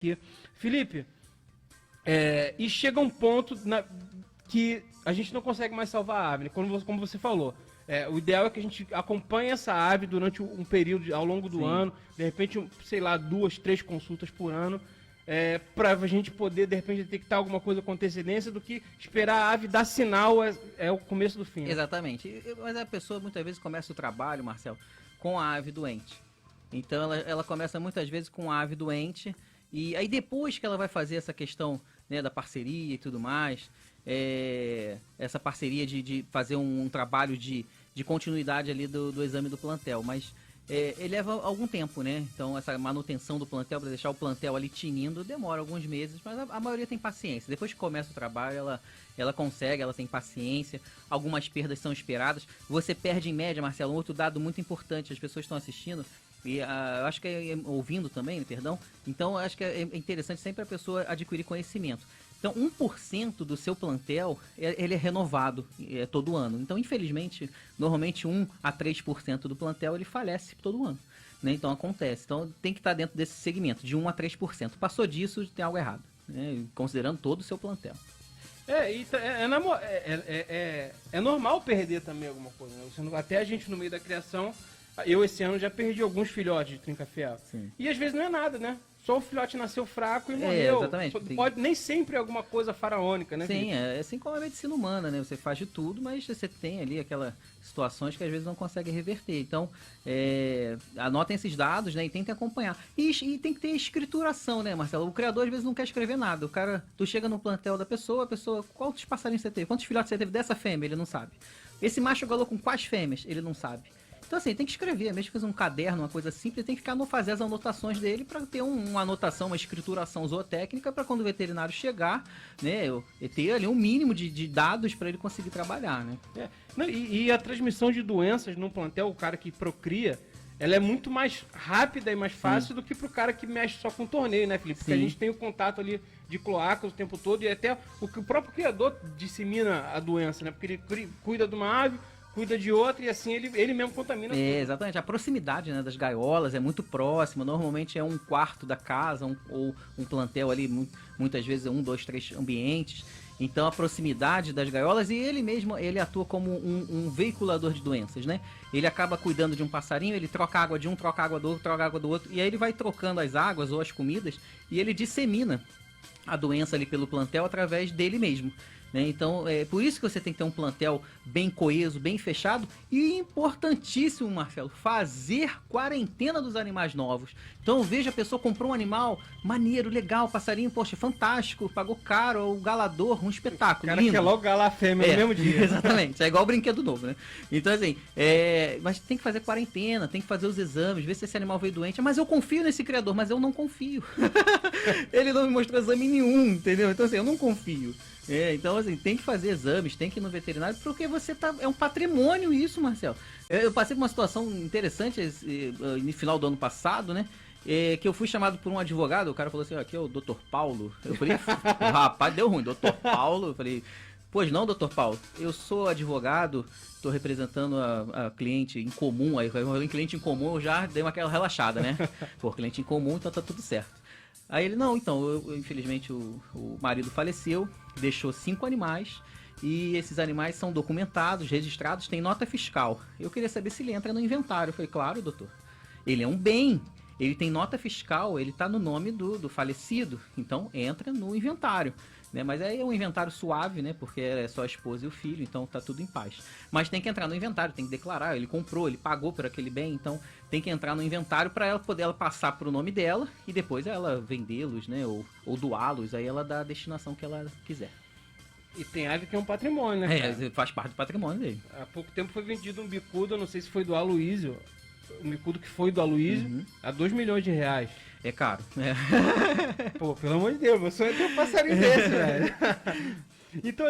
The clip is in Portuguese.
aqui. Felipe, e chega um ponto que a gente não consegue mais salvar a ave, né? Como você falou. O ideal é que a gente acompanhe essa ave durante um período ao longo do ano, de repente, sei lá, 2, 3 consultas por ano, para a gente poder, de repente, detectar alguma coisa com antecedência do que esperar a ave dar sinal o começo do fim. Né? Exatamente. Mas a pessoa muitas vezes começa o trabalho, Marcelo, com a ave doente. Então ela começa muitas vezes com a ave doente e aí depois que ela vai fazer essa questão, né, da parceria e tudo mais, essa parceria de fazer um trabalho de continuidade ali do exame do plantel, mas ele leva algum tempo, né? Então essa manutenção do plantel, para deixar o plantel ali tinindo, demora alguns meses, mas a maioria tem paciência. Depois que começa o trabalho, ela consegue, ela tem paciência, algumas perdas são esperadas. Você perde em média, Marcelo, um outro dado muito importante, as pessoas estão assistindo, e eu acho que ouvindo também, perdão, então eu acho que é interessante sempre a pessoa adquirir conhecimento. Então 1% do seu plantel, ele é renovado todo ano. Então infelizmente, normalmente 1 a 3% do plantel ele falece todo ano. Né? Então acontece, então tem que estar dentro desse segmento, de 1 a 3%. Passou disso, tem algo errado, né? Considerando todo o seu plantel. É normal perder também alguma coisa, né? Até a gente no meio da criação, eu esse ano já perdi alguns filhotes de trinca-fiel. E às vezes não é nada, né? Só o filhote nasceu fraco e morreu. Exatamente. Nem sempre é alguma coisa faraônica, né? Sim, é assim como a medicina humana, né? Você faz de tudo, mas você tem ali aquelas situações que às vezes não consegue reverter. Então, anotem esses dados, né? E tentem acompanhar. E tem que ter escrituração, né, Marcelo? O criador às vezes não quer escrever nada. Tu chega no plantel da pessoa, a pessoa, quantos passarinhos você teve? Quantos filhotes você teve dessa fêmea? Ele não sabe. Esse macho galou com quais fêmeas? Ele não sabe. Então assim, tem que escrever, mesmo que fazer um caderno, uma coisa simples, tem que fazer as anotações dele para ter uma anotação, uma escrituração zootécnica para quando o veterinário chegar, né, ter ali um mínimo de dados para ele conseguir trabalhar, né. E a transmissão de doenças no plantel, o cara que procria, ela é muito mais rápida e mais fácil do que pro cara que mexe só com torneio, né, Felipe? Porque a gente tem o contato ali de cloaca o tempo todo e até o próprio criador dissemina a doença, né? Porque ele cuida de uma ave, cuida de outra e assim ele mesmo contamina tudo. Exatamente. A proximidade, né, das gaiolas é muito próxima. Normalmente é um quarto da casa ou um plantel ali, muitas vezes 1, 2, 3 ambientes. Então a proximidade das gaiolas e ele mesmo, ele atua como um veiculador de doenças, né? Ele acaba cuidando de um passarinho, ele troca água de um, troca água do outro, troca água do outro. E aí ele vai trocando as águas ou as comidas e ele dissemina a doença ali pelo plantel através dele mesmo. Né? Então, é por isso que você tem que ter um plantel bem coeso, bem fechado e importantíssimo, Marcelo, fazer quarentena dos animais novos. Então, eu vejo a pessoa comprou um animal maneiro, legal, passarinho, poxa, fantástico, pagou caro, o galador, um espetáculo. O cara quer logo galar a fêmea no mesmo dia. Exatamente, é igual o brinquedo novo, né? Então, assim, mas tem que fazer quarentena, tem que fazer os exames, ver se esse animal veio doente. Mas eu confio nesse criador, mas eu não confio. Ele não me mostrou exame nenhum, entendeu? Então, assim, eu não confio. Então assim, tem que fazer exames, tem que ir no veterinário, porque é um patrimônio isso, Marcelo. Eu passei por uma situação interessante no final do ano passado, né? Que eu fui chamado por um advogado, o cara falou assim, aqui é o Dr. Paulo. Eu falei, rapaz, deu ruim, Dr. Paulo. Eu falei, pois não, Dr. Paulo, eu sou advogado, estou representando a cliente em comum, aí em cliente em comum eu já dei aquela relaxada, né? Por cliente em comum, então tá tudo certo. Aí ele, não, então, infelizmente o marido faleceu, deixou 5 animais e esses animais são documentados, registrados, tem nota fiscal. Eu queria saber se ele entra no inventário. Eu falei, claro, doutor, ele é um bem, ele tem nota fiscal, ele está no nome do falecido, então entra no inventário. Né? Mas aí é um inventário suave, né? Porque é só a esposa e o filho, então tá tudo em paz. Mas tem que entrar no inventário, tem que declarar, ele comprou, ele pagou por aquele bem, então tem que entrar no inventário para ela poder passar pro nome dela e depois ela vendê-los, né? Ou doá-los, aí ela dá a destinação que ela quiser. E tem ave que é um patrimônio, né? Faz parte do patrimônio dele. Há pouco tempo foi vendido um bicudo, eu não sei se foi do Aloysio, um bicudo que foi do Aloysio, a R$2 milhões. É caro. Pô, pelo amor de Deus, meu sonho é ter um passarinho desse, velho. Então